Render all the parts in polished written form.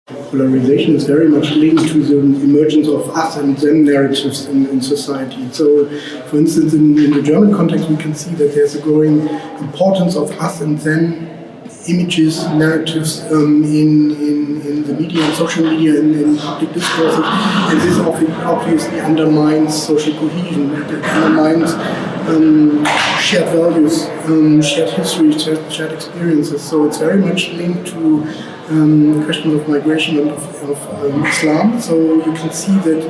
Polarization is very much linked to the emergence of us and them narratives in society. So, for instance, in the German context, we can see that there's a growing importance of us and them images, narratives in the media, in social media, in public discourses, and this obviously undermines social cohesion. It undermines shared values, shared history, shared experiences. So it's very much linked to the question of migration and of Islam. So you can see that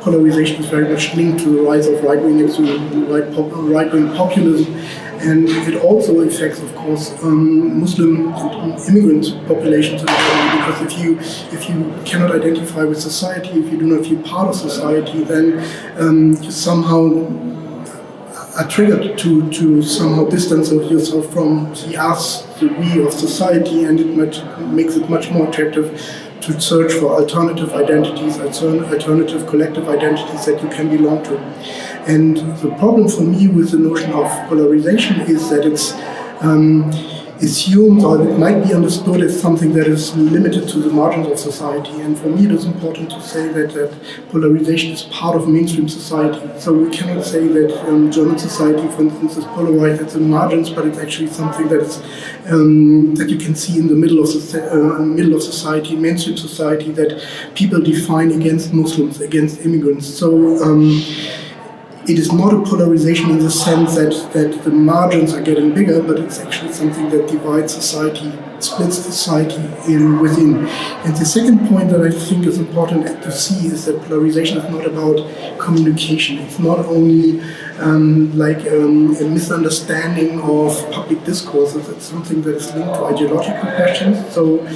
polarization is very much linked to the rise of right-wing extremism, right-wing populism, and it also affects, of course, Muslim and immigrant populations in the world, because if you cannot identify with society, if you do not feel part of society, then you somehow are triggered to somehow distance yourself from the us, the we of society, and it makes it much more attractive to search for alternative identities, alternative collective identities that you can belong to. And the problem for me with the notion of polarization is that it's assumed, or it might be understood as something that is limited to the margins of society. And for me it is important to say that polarization is part of mainstream society. So we cannot say that German society, for instance, is polarized at the margins, but it's actually something that is that you can see in the middle of society, mainstream society, that people define against Muslims, against immigrants. So it is not a polarization in the sense that the margins are getting bigger, but it's actually something that divides society, splits society within. And the second point that I think is important to see is that polarization is not about communication. It's not only like a misunderstanding of public discourses. It's something that is linked to ideological questions. So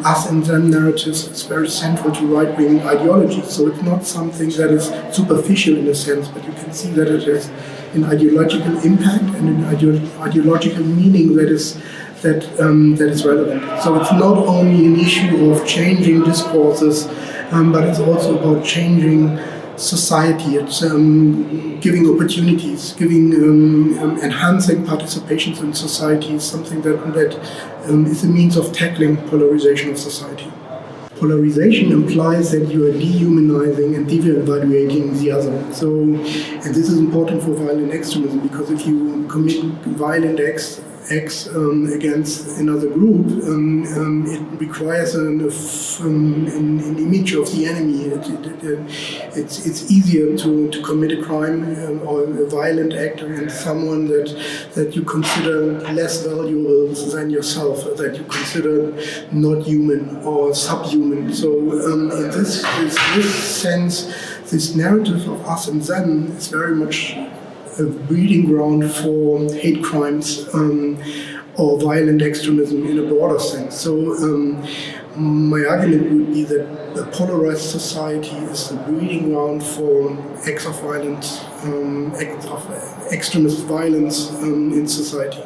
us and them narratives is very central to right-wing ideology. So it's not something that is superficial in a sense, but you can see that it has an ideological impact and an ideological meaning that is relevant. So it's not only an issue of changing discourses, but it's also about changing society. It's giving opportunities, enhancing participations in society is something that is a means of tackling polarization of society. Polarization implies that you are dehumanizing and devaluating the other. So, and this is important for violent extremism, because if you commit violent acts against another group, it requires an image of the enemy. It's easier to commit a crime or a violent act against someone that you consider less valuable than yourself, that you consider not human or subhuman. So in this sense, this narrative of us and them is very much a breeding ground for hate crimes or violent extremism in a broader sense. So my argument would be that a polarized society is the breeding ground for acts of violence, acts of extremist violence in society.